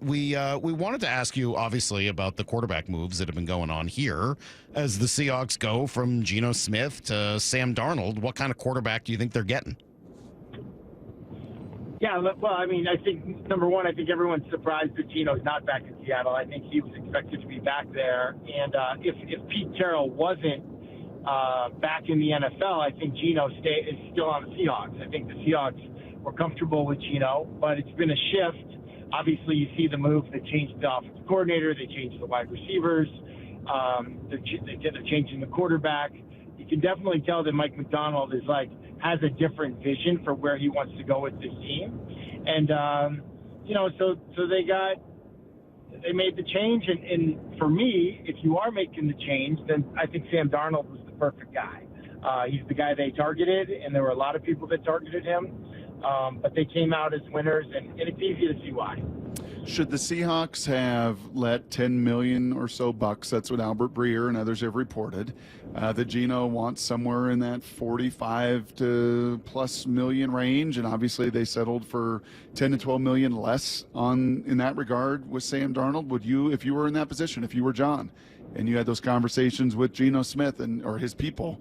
we wanted to ask you, obviously, about the quarterback moves that have been going on here as the Seahawks go from Geno Smith to Sam Darnold. What kind of quarterback do you think they're getting? Yeah, well, I mean, I think, number one, I think everyone's surprised that Geno's not back in Seattle. I think he was expected to be back there. And if Pete Carroll wasn't back in the NFL, I think Geno is still on the Seahawks. I think the Seahawks were comfortable with Geno, but it's been a shift. Obviously, you see the move. They changed the offensive coordinator. They changed the wide receivers. They're changing the quarterback. You can definitely tell that Mike Macdonald has a different vision for where he wants to go with this team. And, so they made the change. And for me, if you are making the change, then I think Sam Darnold was the perfect guy. He's the guy they targeted, and there were a lot of people that targeted him. But they came out as winners, and it's easy to see why. Should the Seahawks have let $10 million or so bucks, that's what Albert Breer and others have reported, that Geno wants somewhere in that 45 to plus million range, and obviously they settled for 10 to 12 million less in that regard with Sam Darnold? Would you, if you were in that position, if you were John, and you had those conversations with Geno Smith or his people,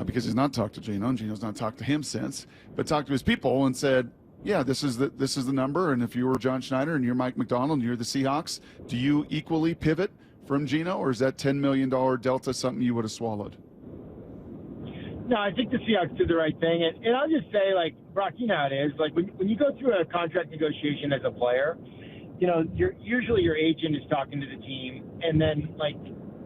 because he's not talked to Geno, and Geno's not talked to him since, but talked to his people and said, yeah, this is the number, and if you were John Schneider and you're Mike Macdonald and you're the Seahawks, do you equally pivot from Geno, or is that $10 million delta something you would have swallowed? No, I think the Seahawks did the right thing. And I'll just say, Brock, you know how it is. When you go through a contract negotiation as a player, usually your agent is talking to the team, and then,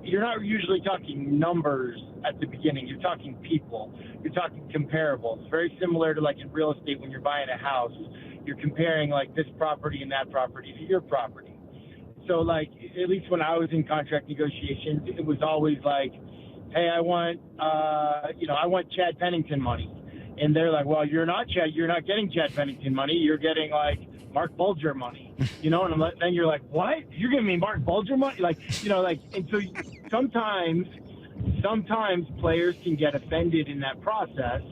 you're not usually talking numbers at the beginning. You're talking people. You're talking comparables. Very similar to in real estate when you're buying a house. You're comparing this property and that property to your property. So at least when I was in contract negotiations, it was always hey, I want Chad Pennington money. And they're like, well, you're not getting Chad Pennington money. You're getting Mark Bulger money, and then you're like, what? You're giving me Mark Bulger money? And so sometimes players can get offended in that process.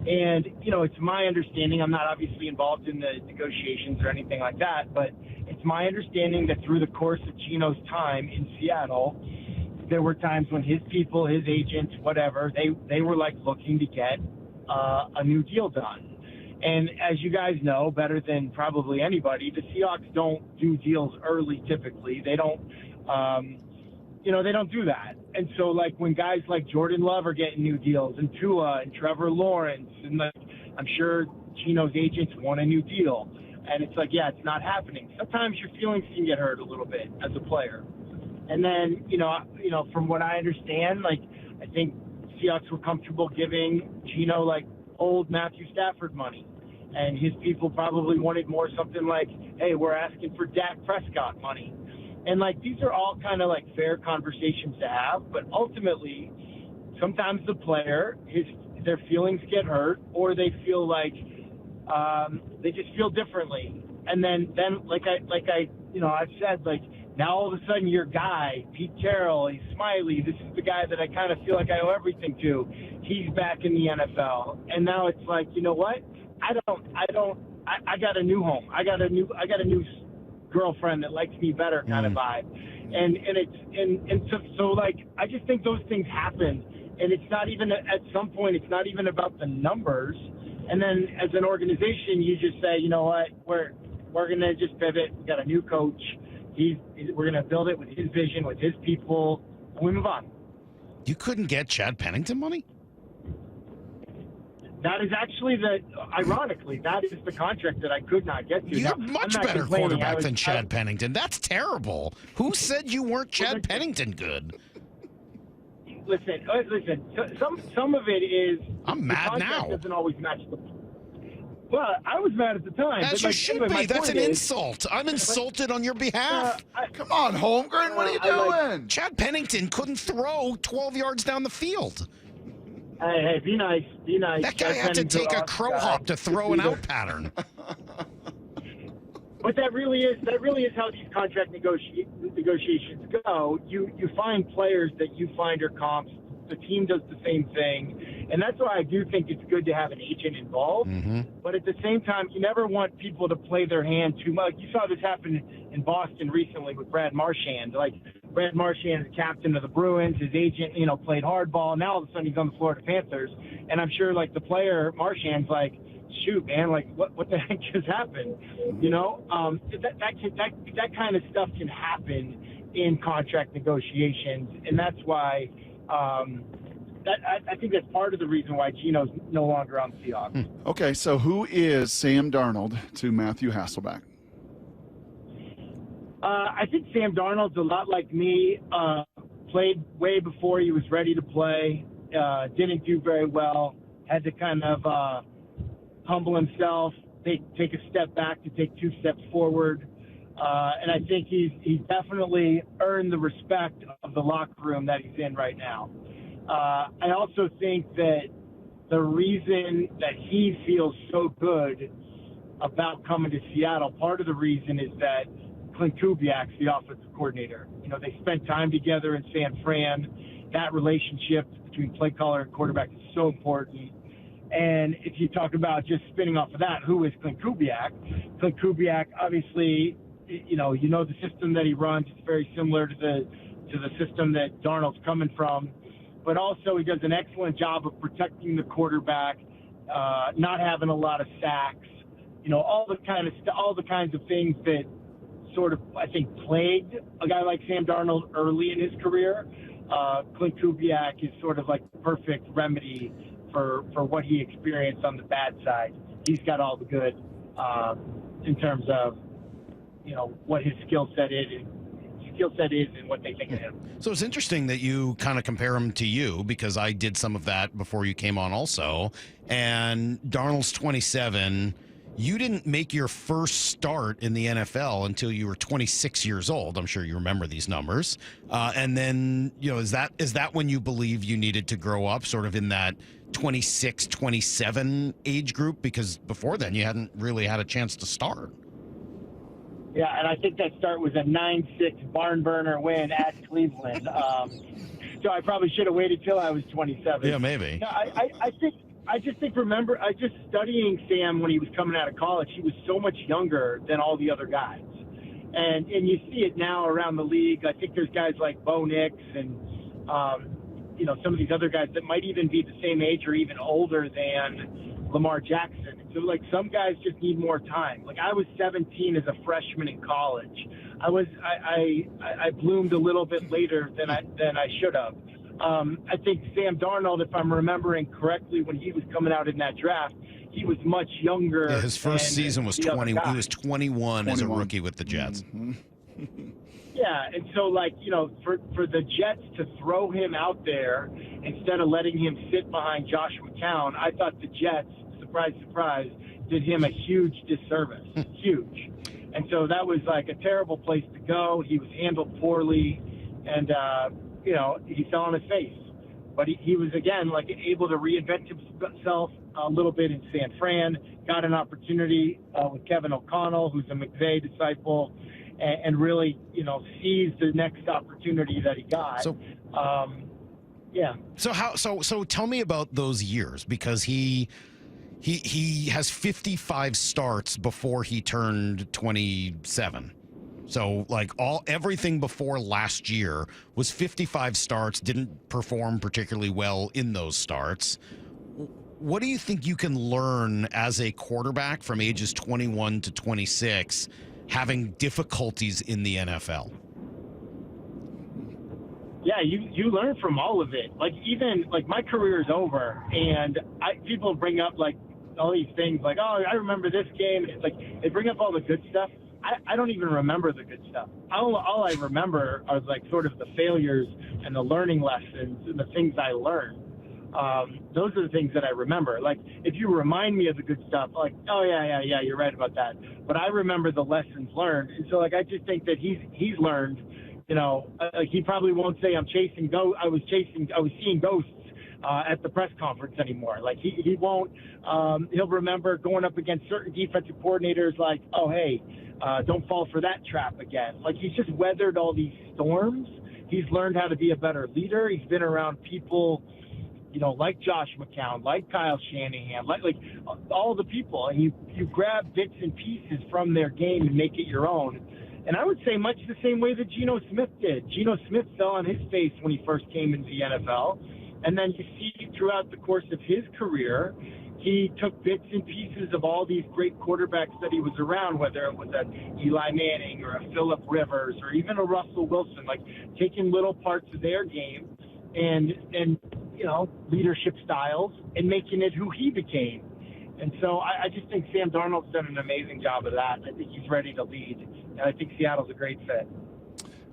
And, it's my understanding, I'm not obviously involved in the negotiations or anything like that, but it's my understanding that through the course of Geno's time in Seattle, there were times when his people, his agents, whatever, they were looking to get a new deal done. And as you guys know better than probably anybody, the Seahawks don't do deals early typically. They don't, they don't do that. And so, when guys like Jordan Love are getting new deals, and Tua and Trevor Lawrence, and I'm sure Geno's agents want a new deal. And it's it's not happening. Sometimes your feelings can get hurt a little bit as a player. And then, from what I understand, I think Seahawks were comfortable giving Geno, old Matthew Stafford money. And his people probably wanted more something hey, we're asking for Dak Prescott money. And these are all kind of fair conversations to have, but ultimately sometimes the player, their feelings get hurt, or they feel they just feel differently. And then I've said now all of a sudden your guy, Pete Carroll, he's Smiley, this is the guy that I kind of feel like I owe everything to. He's back in the NFL. And now it's you know what? I got a new home. I got a new girlfriend that likes me better kind of vibe. And so I just think those things happen. And it's not even at some point, it's not even about the numbers. And then as an organization, you just say, you know what, we're going to just pivot. We got a new coach. We're going to build it with his vision, with his people, and we move on. You couldn't get Chad Pennington money? That is actually ironically, that is the contract that I could not get to. You're much better quarterback than Chad Pennington. That's terrible. Who said you weren't Chad Pennington good? Listen. Some of it is. I'm mad now. Doesn't always match the. Well, I was mad at the time. As you should be. That's an insult. I'm insulted on your behalf. Come on, Holmgren. What are you doing? Chad Pennington couldn't throw 12 yards down the field. Hey, be nice. Be nice. That guy had to take a crow hop to throw an out pattern. But that really is how these contract negotiations go. You find players that you find are comps. The team does the same thing. And that's why I do think it's good to have an agent involved. Mm-hmm. But at the same time, you never want people to play their hand too much. You saw this happen in Boston recently with Brad Marchand. Like, Brad Marchand is captain of the Bruins. His agent, played hardball. Now all of a sudden he's on the Florida Panthers. And I'm sure, like, the player, Marchand's like, shoot, man, like, what the heck just happened? That kind of stuff can happen in contract negotiations. And that's why I think that's part of the reason why Geno's no longer on the Seahawks. Okay, so who is Sam Darnold to Matthew Hasselbeck? I think Sam Darnold's a lot like me. Played way before he was ready to play. Didn't do very well. Had to kind of humble himself, take a step back to take 2 steps forward. And I think he's definitely earned the respect of the locker room that he's in right now. I also think that the reason that he feels so good about coming to Seattle, part of the reason is that Clint Kubiak's the offensive coordinator. They spent time together in San Fran. That relationship between play caller and quarterback is so important. And if you talk about just spinning off of that, who is Clint Kubiak? Clint Kubiak, obviously, the system that he runs is very similar to the system that Darnold's coming from. But also he does an excellent job of protecting the quarterback, not having a lot of sacks, all the kinds of things that sort of, I think, plagued a guy like Sam Darnold early in his career. Clint Kubiak is sort of like the perfect remedy for what he experienced on the bad side. He's got all the good in terms of, what his skill set is and what they think of him. So it's interesting that you kind of compare him to you, because I did some of that before you came on also. And Darnold's 27. You didn't make your first start in the NFL until you were 26 years old. I'm sure you remember these numbers. And then, is that when you believe you needed to grow up, sort of in that 26, 27 age group? Because before then you hadn't really had a chance to start. Yeah, and I think that start was a 9-6 barn burner win at Cleveland. So I probably should have waited till I was 27. Yeah, maybe. No, I just think studying Sam when he was coming out of college, he was so much younger than all the other guys. And you see it now around the league. I think there's guys like Bo Nix and, some of these other guys that might even be the same age or even older than Lamar Jackson. So, like, some guys just need more time. Like, I was 17 as a freshman in college. I bloomed a little bit later than I should have. I think Sam Darnold, if I'm remembering correctly, when he was coming out in that draft, he was much younger. Yeah, his first season was 20. He was 21 as a rookie with the Jets. Mm-hmm. Yeah, and so, for the Jets to throw him out there instead of letting him sit behind Josh McCown, I thought the Jets, surprise, surprise, did him a huge disservice. Huge. And so that was like a terrible place to go. He was handled poorly, and he fell on his face. But he was, again, able to reinvent himself a little bit in San Fran, got an opportunity with Kevin O'Connell, who's a McVay disciple, and really, seized the next opportunity that he got. So, yeah. So tell me about those years, because he has 55 starts before he turned 27. So, everything before last year was 55 starts, didn't perform particularly well in those starts. What do you think you can learn as a quarterback from ages 21 to 26 having difficulties in the NFL? Yeah, you learn from all of it. My career is over, and people bring up all these things I remember this game. It's they bring up all the good stuff. I don't even remember the good stuff. All I remember are sort of the failures and the learning lessons and the things I learned. Those are the things that I remember. If you remind me of the good stuff, oh yeah, you're right about that. But I remember the lessons learned, and so I just think that he's learned. He probably won't say I was seeing ghosts at the press conference anymore. He won't. He'll remember going up against certain defensive coordinators. Oh hey, don't fall for that trap again. He's just weathered all these storms. He's learned how to be a better leader. He's been around people, like Josh McCown, like Kyle Shanahan, like all the people, and you grab bits and pieces from their game and make it your own. And I would say much the same way that Geno Smith did. Geno Smith fell on his face when he first came into the NFL. And then you see throughout the course of his career, he took bits and pieces of all these great quarterbacks that he was around, whether it was a Eli Manning or a Phillip Rivers or even a Russell Wilson, like taking little parts of their game and leadership styles and making it who he became. And so I just think Sam Darnold's done an amazing job of that. I think he's ready to lead, and I think Seattle's a great fit.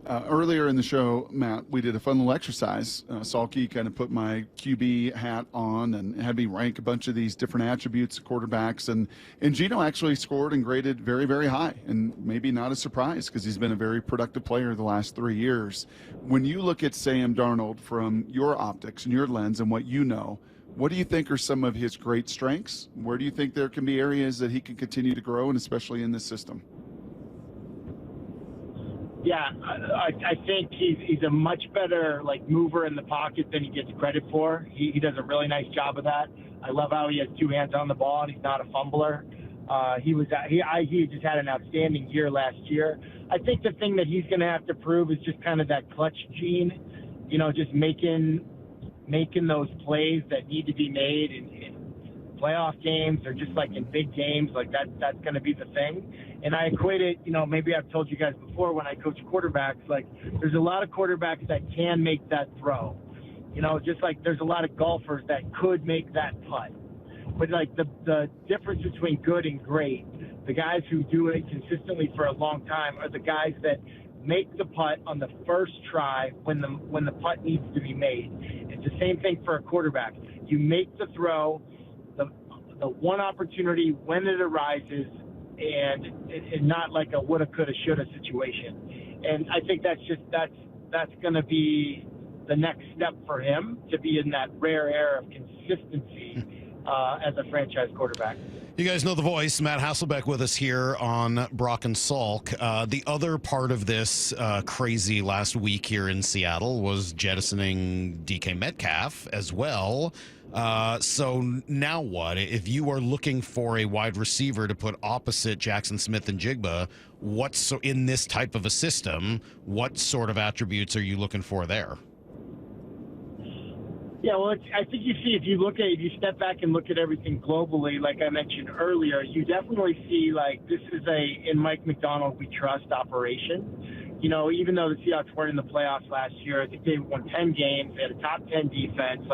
Earlier in the show, Matt, we did a fun little exercise. Salky kind of put my QB hat on and had me rank a bunch of these different attributes of quarterbacks. And Geno actually scored and graded very, very high. And maybe not a surprise because he's been a very productive player the last 3 years. When you look at Sam Darnold from your optics and your lens and what you know, what do you think are some of his great strengths? Where do you think there can be areas that he can continue to grow, and especially in this system? Yeah, I think he's a much better mover in the pocket than he gets credit for. He does a really nice job of that. I love how he has two hands on the ball and he's not a fumbler. He just had an outstanding year last year. I think the thing that he's going to have to prove is just kind of that clutch gene, just making those plays that need to be made in playoff games or just in big games. That's going to be the thing. And I equate it, maybe I've told you guys before when I coach quarterbacks, there's a lot of quarterbacks that can make that throw. Just like there's a lot of golfers that could make that putt. But the difference between good and great, the guys who do it consistently for a long time are the guys that make the putt on the first try when the putt needs to be made. It's the same thing for a quarterback. You make the throw, the one opportunity when it arises, and not like a woulda, coulda, shoulda situation. And I think that's going to be the next step for him, to be in that rare air of consistency as a franchise quarterback. You guys know the voice. Matt Hasselbeck with us here on Brock and Salk. The other part of this crazy last week here in Seattle was jettisoning DK Metcalf as well. So now what? If you are looking for a wide receiver to put opposite Jackson Smith and Jigba, in this type of a system, what sort of attributes are you looking for there? Yeah, well, I think you see, if you step back and look at everything globally, like I mentioned earlier, you definitely see this is in Mike McDonald we trust operation. Even though the Seahawks weren't in the playoffs last year, I think they won 10 games. They had a top 10 defense.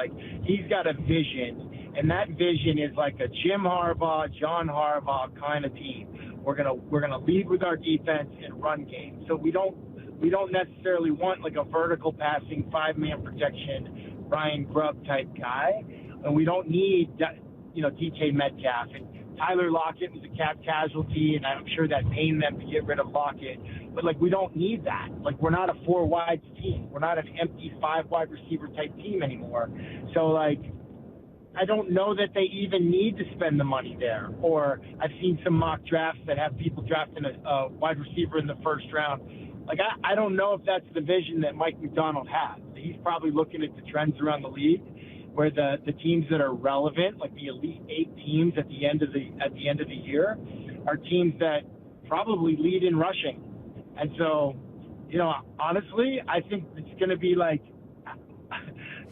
He's got a vision, and that vision is like a Jim Harbaugh, John Harbaugh kind of team. We're gonna lead with our defense and run game. So we don't necessarily want a vertical passing 5-man protection Ryan Grubb type guy, and we don't need DK Metcalf. And Tyler Lockett was a cap casualty, and I'm sure that pained them to get rid of Lockett. But we don't need that. We're not a 4 wides team. We're not an empty 5 wide receiver type team anymore. So I don't know that they even need to spend the money there. Or I've seen some mock drafts that have people drafting a wide receiver in the first round. I don't know if that's the vision that Mike McDonald has. He's probably looking at the trends around the league, where the teams that are relevant, like the Elite 8 teams at the end of the year, are teams that probably lead in rushing. And so, honestly, I think it's going to be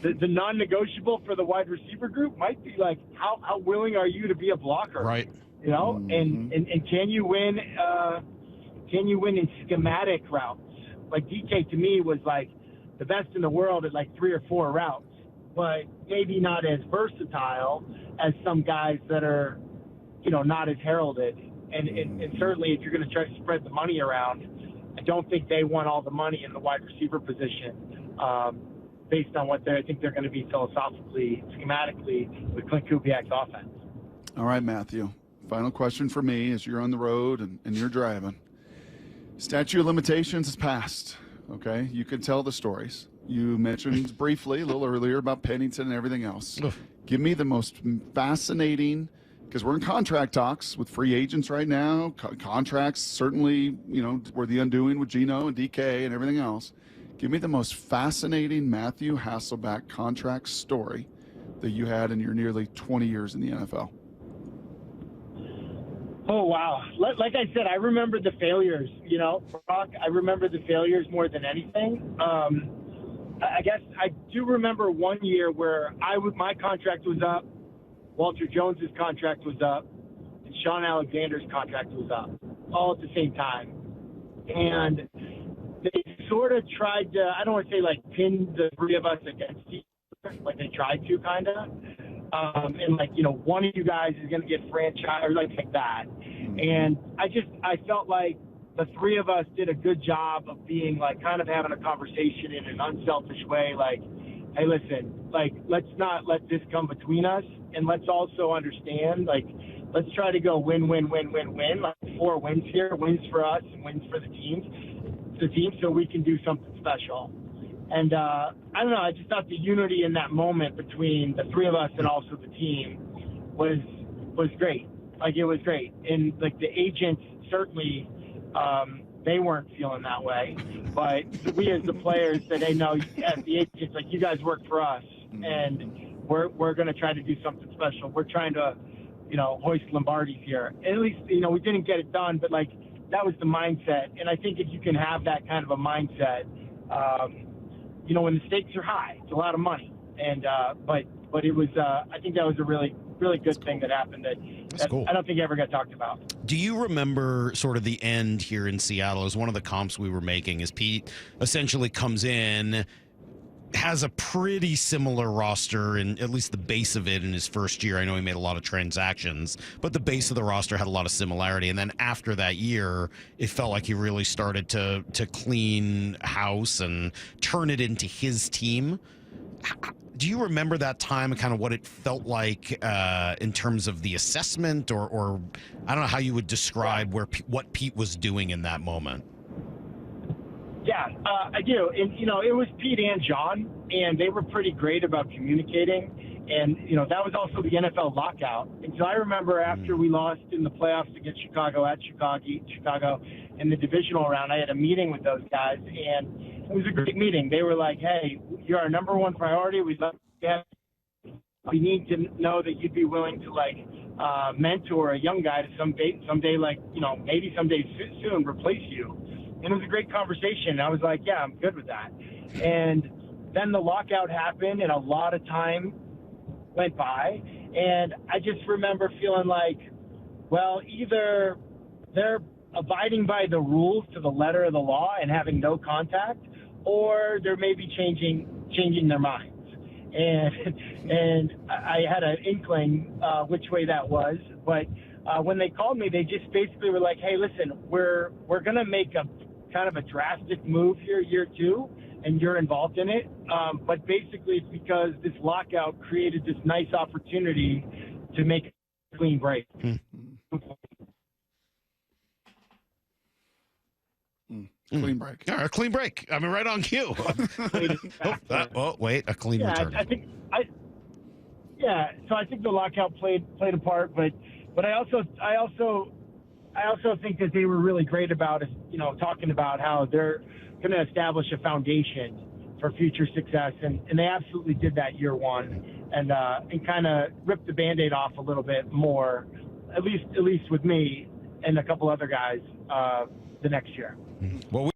the non-negotiable for the wide receiver group might be how willing are you to be a blocker, right? And can you win? Can you win in schematic routes? DK to me was the best in the world at 3 or 4 routes, but maybe not as versatile as some guys that are, not as heralded. And certainly if you're going to try to spread the money around, I don't think they want all the money in the wide receiver position based on what I think they're going to be philosophically, schematically with Clint Kubiak's offense. All right, Matthew. Final question for me as you're on the road and you're driving. Statute of limitations has passed, okay? You can tell the stories. You mentioned briefly a little earlier about Pennington and everything else. Oof. Give me the most fascinating, because we're in contract talks with free agents right now. Contracts, certainly, were the undoing with Geno and DK and everything else. Give me the most fascinating Matthew Hasselbeck contract story that you had in your nearly 20 years in the NFL. Oh, wow. Like I said, I remember the failures, Brock. I remember the failures more than anything. I guess I do remember one year where my contract was up, Walter Jones's contract was up, and Sean Alexander's contract was up, all at the same time. And they sort of tried to, I don't want to say like pin the three of us against each other, like they tried to kind of. And like, one of you guys is going to get franchised or like that. And I felt like the three of us did a good job of being like kind of having a conversation in an unselfish way. Like, hey, listen, like, let's not let this come between us. And let's also understand, like, let's try to go win, win, win, win, win. Like 4 wins here, wins for us and wins for the team so we can do something special. And I don't know, I just thought the unity in that moment between the three of us and also the team was great. Like, it was great. And like the agents certainly, they weren't feeling that way. But we as the players said, hey, no, as the agents, like, you guys work for us. And we're going to try to do something special. We're trying to, hoist Lombardis here. At least, we didn't get it done, but like that was the mindset. And I think if you can have that kind of a mindset, when the stakes are high, it's a lot of money. And but it was, I think that was a really, really good thing that happened that cool. I don't think ever got talked about. Do you remember sort of the end here in Seattle? As one of the comps we were making is Pete essentially comes in, has a pretty similar roster, and at least the base of it in his first year. I know he made a lot of transactions, but the base of the roster had a lot of similarity. And then after that year, it felt like he really started to clean house and turn it into his team. Do you remember that time and kind of what it felt like in terms of the assessment, or I don't know how you would describe what Pete was doing in that moment? Yeah, I do. And, it was Pete and John, and they were pretty great about communicating. And, that was also the NFL lockout. And so I remember after we lost in the playoffs against Chicago at Chicago in the divisional round, I had a meeting with those guys, and it was a great meeting. They were like, hey, you're our number one priority. We need to know that you'd be willing to, like, mentor a young guy to someday, like, maybe someday soon replace you. And it was a great conversation. I was like, yeah, I'm good with that. And then the lockout happened, and a lot of time went by. And I just remember feeling like, well, either they're abiding by the rules to the letter of the law and having no contact, or they're maybe changing their minds. And I had an inkling which way that was. But when they called me, they just basically were like, hey, listen, we're going to make a kind of a drastic move here, year 2, and you're involved in it. But basically it's because this lockout created this nice opportunity to make a clean break. Clean break. Yeah, a clean break. I mean, right on cue. Wait, a clean return. So I think the lockout played a part, but I also think that they were really great about, talking about how they're going to establish a foundation for future success, and they absolutely did that year 1, and kind of ripped the Band-Aid off a little bit more, at least with me and a couple other guys the next year. Well,